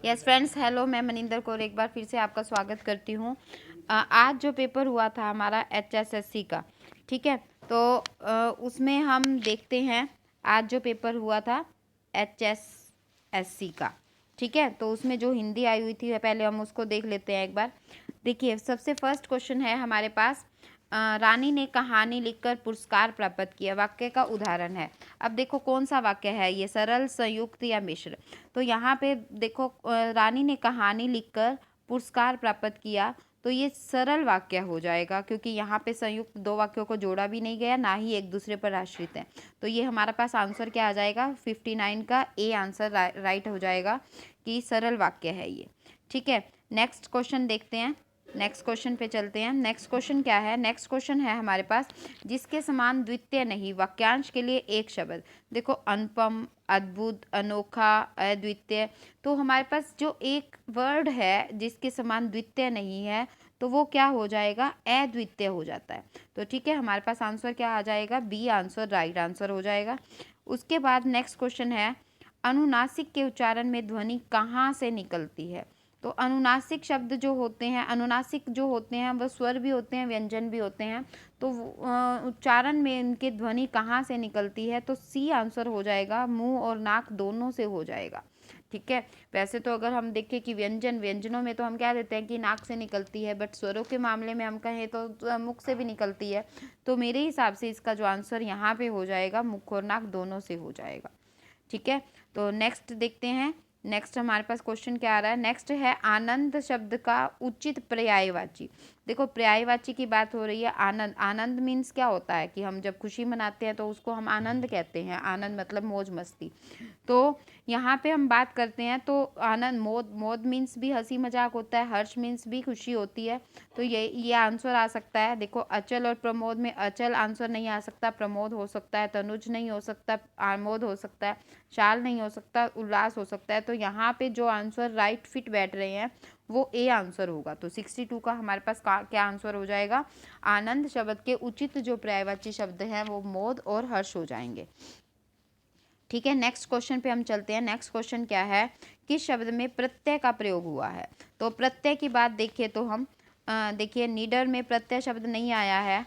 Yes friends, hello, मैं मनिंदर कौर एक बार फिर से आपका स्वागत करती हूँ। आज जो पेपर हुआ था हमारा HSSC का, ठीक है, तो उसमें हम देखते हैं आज जो पेपर हुआ था HSSC का, ठीक है। तो उसमें जो हिंदी आई हुई थी पहले हम उसको देख लेते हैं एक बार। देखिए, सबसे फर्स्ट क्वेश्चन है हमारे पास, रानी ने कहानी लिखकर पुरस्कार प्राप्त किया, वाक्य का उदाहरण है। अब देखो कौन सा वाक्य है ये, सरल, संयुक्त या मिश्र। तो यहाँ पे देखो, रानी ने कहानी लिखकर पुरस्कार प्राप्त किया, तो ये सरल वाक्य हो जाएगा क्योंकि यहाँ पे संयुक्त दो वाक्यों को जोड़ा भी नहीं गया, ना ही एक दूसरे पर आश्रित है। तो ये हमारे पास आंसर क्या आ जाएगा, 59 का ए आंसर राइट हो जाएगा कि सरल वाक्य है ये, ठीक है। नेक्स्ट क्वेश्चन देखते हैं, नेक्स्ट क्वेश्चन पे चलते हैं। नेक्स्ट क्वेश्चन क्या है, नेक्स्ट क्वेश्चन है हमारे पास, जिसके समान द्वितीय नहीं, वाक्यांश के लिए एक शब्द। देखो, अनुपम, अद्भुत, अनोखा, अद्वितीय। तो हमारे पास जो एक वर्ड है जिसके समान द्वितीय नहीं है, तो वो क्या हो जाएगा, अद्वितीय हो जाता है। तो ठीक है, हमारे पास आंसर क्या आ जाएगा, बी आंसर राइट आंसर हो जाएगा। उसके बाद नेक्स्ट क्वेश्चन है, अनुनासिक के उच्चारण में ध्वनि कहाँ से निकलती है। तो अनुनासिक शब्द जो होते हैं, अनुनासिक जो होते हैं वो स्वर भी होते हैं, व्यंजन भी होते हैं। तो उच्चारण में इनके ध्वनि कहाँ से निकलती है, तो सी आंसर हो जाएगा, मुंह और नाक दोनों से हो जाएगा, ठीक है। वैसे तो अगर हम देखें कि व्यंजनों में तो हम क्या देते हैं कि नाक से निकलती है, बट स्वरों के मामले में हम कहें तो मुख से भी निकलती है। तो मेरे हिसाब से इसका जो आंसर यहाँ पे हो जाएगा, मुख और नाक दोनों से हो जाएगा, ठीक है। तो नेक्स्ट देखते हैं, नेक्स्ट हमारे पास क्वेश्चन क्या आ रहा है, नेक्स्ट है आनंद शब्द का उचित पर्यायवाची। देखो, पर्यायवाची की बात हो रही है, आनंद। आनंद मीन्स क्या होता है कि हम जब खुशी मनाते हैं तो उसको हम आनंद कहते हैं, आनंद मतलब मौज मस्ती। तो यहाँ पे हम बात करते हैं तो आनंद, मौज, मौज मीन्स भी हंसी मजाक होता है, हर्ष मीन्स भी खुशी होती है। तो ये आंसर आ सकता है। देखो, अचल और प्रमोद में अचल आंसर नहीं आ सकता, प्रमोद हो सकता है, तनुज नहीं हो सकता, आमोद हो सकता है, शाल नहीं हो सकता, उल्लास हो सकता है। तो यहाँ पे जो आंसर राइट फिट बैठ रहे हैं वो ए आंसर होगा। तो 62 का हमारे पास क्या आंसर हो जाएगा, आनंद शब्द के उचित जो पर्यायवाची शब्द हैं वो मोद और हर्ष हो जाएंगे, ठीक है। नेक्स्ट क्वेश्चन पे हम चलते हैं। नेक्स्ट क्वेश्चन क्या है, किस शब्द में प्रत्यय का प्रयोग हुआ है। तो प्रत्यय की बात देखिए तो हम देखिए, नीडर में प्रत्यय शब्द नहीं आया है,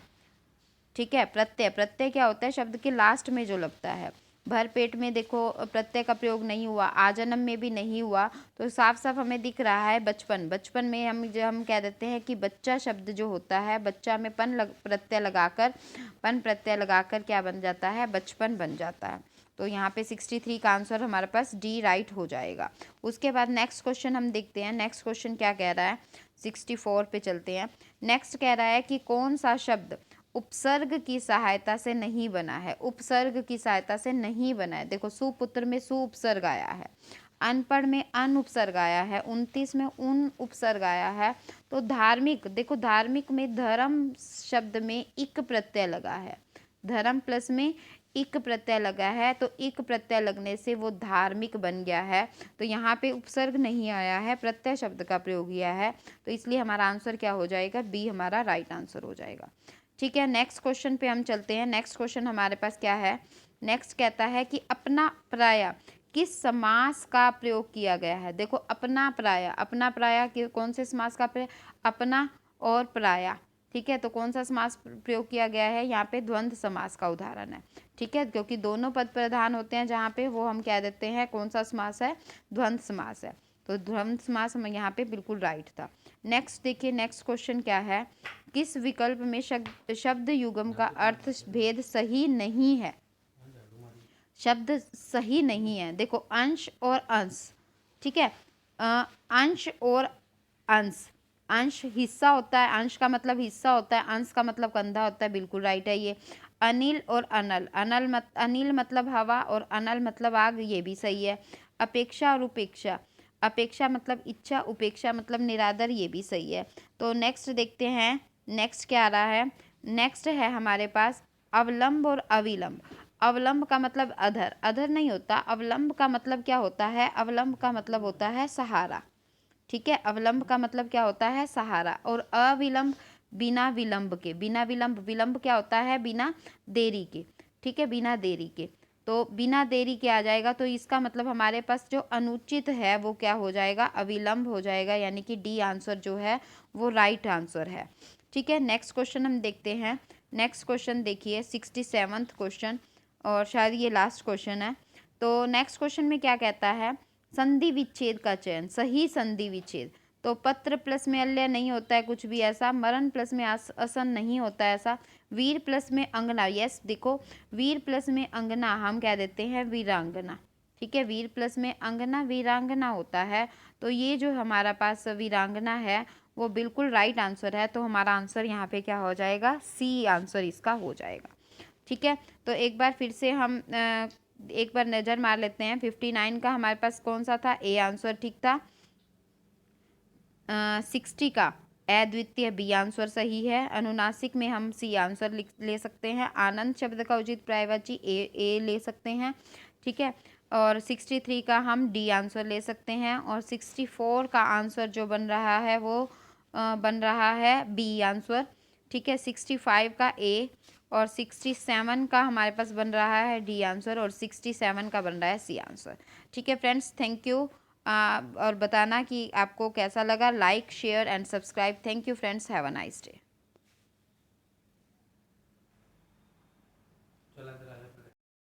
ठीक है। प्रत्यय, प्रत्यय क्या होता है, शब्द के लास्ट में जो लगता है। भरपेट में देखो प्रत्यय का प्रयोग नहीं हुआ, आजन्म में भी नहीं हुआ। तो साफ साफ हमें दिख रहा है बचपन, बचपन में हम कह देते हैं कि बच्चा शब्द जो होता है, बच्चा में प्रत्यय लगाकर, पन प्रत्यय लगाकर क्या बन जाता है, बचपन बन जाता है। तो यहाँ पे 63 का आंसर हमारे पास डी राइट हो जाएगा। उसके बाद नेक्स्ट क्वेश्चन हम देखते हैं, नेक्स्ट क्वेश्चन क्या कह रहा है, 64 पे चलते हैं। नेक्स्ट कह रहा है कि कौन सा शब्द उपसर्ग की सहायता से नहीं बना है, उपसर्ग की सहायता से नहीं बना है। देखो, सुपुत्र में सु उपसर्ग आया है, अनपढ़ में अन उपसर्ग आया है, 29 में उन उपसर्ग आया है। तो धार्मिक, देखो धार्मिक में धर्म शब्द में इक प्रत्यय लगा है, धर्म प्लस में इक प्रत्यय लगा है, तो इक प्रत्यय लगने से वो धार्मिक बन गया है। तो यहाँ पे उपसर्ग नहीं आया है, प्रत्यय शब्द का प्रयोग किया है। तो इसलिए हमारा आंसर क्या हो जाएगा, बी हमारा राइट आंसर हो जाएगा, ठीक है। नेक्स्ट क्वेश्चन पे हम चलते हैं। नेक्स्ट क्वेश्चन हमारे पास क्या है, नेक्स्ट कहता है कि अपना पराया किस समास का प्रयोग किया गया है। देखो, अपना पराया, अपना पराया कौन से समास का प्रयोग, अपना और पराया, ठीक है। तो कौन सा समास प्रयोग किया गया है, यहाँ पे द्वंद्व समास का उदाहरण है, ठीक है। क्योंकि दोनों पद प्रधान होते हैं जहाँ पे, वो हम कह देते हैं कौन सा समास है, द्वंद्व समास है। तो द्वंद्व समास हम यहाँ पे बिल्कुल राइट था। नेक्स्ट देखिए, नेक्स्ट क्वेश्चन क्या है, किस विकल्प में शब्द युग्म का अर्थ भेद सही नहीं है, शब्द सही नहीं है। देखो, अंश और अंश, ठीक है, अंश और अंश, अंश हिस्सा होता है, अंश का मतलब हिस्सा होता है, अंश का मतलब कंधा होता है, बिल्कुल राइट है ये। अनिल और अनल, अनिल मतलब हवा और अनल मतलब आग, ये भी सही है। अपेक्षा और उपेक्षा, अपेक्षा मतलब इच्छा, उपेक्षा मतलब निरादर, ये भी सही है। तो नेक्स्ट देखते हैं, नेक्स्ट क्या आ रहा है, नेक्स्ट है हमारे पास अवलंब और अविलंब। अवलंब का मतलब अधर, अधर नहीं होता। अवलंब का मतलब क्या होता है, अवलंब का मतलब होता है सहारा, ठीक है। अवलंब का मतलब क्या होता है, सहारा। और अविलंब बिना विलंब के, बिना विलंब, विलंब क्या होता है, बिना देरी के, ठीक है, बिना देरी के। तो बिना देरी के आ जाएगा, तो इसका मतलब हमारे पास जो अनुचित है वो क्या हो जाएगा, अविलंब हो जाएगा, यानी कि डी आंसर जो है वो राइट आंसर है। ठीक है, नेक्स्ट क्वेश्चन हम देखते हैं। नेक्स्ट क्वेश्चन देखिए 67वां क्वेश्चन, और शायद ये लास्ट क्वेश्चन है। तो नेक्स्ट क्वेश्चन में क्या कहता है, संधि विच्छेद का चयन, सही संधि विच्छेद। तो पत्र प्लस में अल्य नहीं होता है कुछ भी ऐसा, मरण प्लस में असन नहीं होता है ऐसा, वीर प्लस में अंगना, यस देखो वीर प्लस में अंगना हम कह देते हैं वीरांगना। ठीक है, वीर प्लस में अंगना वीरांगना होता है, तो ये जो हमारा पास वीरांगना है वो बिल्कुल राइट आंसर है। तो हमारा आंसर यहाँ पे क्या हो जाएगा, सी आंसर इसका हो जाएगा। ठीक है, तो एक बार फिर से हम एक बार नज़र मार लेते हैं। 59 का हमारे पास कौन सा था, ए आंसर ठीक था। 60 का अद्वितीय बी आंसर सही है। अनुनासिक में हम सी आंसर ले सकते हैं। आनंद शब्द का उचित पर्यायवाची ए ले सकते हैं। ठीक है, और 63 का हम डी आंसर ले सकते हैं, और 64 का आंसर जो बन रहा है वो बन रहा है बी आंसर। ठीक है, 65 का ए, और 67 का हमारे पास बन रहा है डी आंसर, और 67 का बन रहा है सी आंसर। ठीक है फ्रेंड्स, थैंक यू। और बताना कि आपको कैसा लगा। Like share and subscribe. Thank you friends, have a nice day.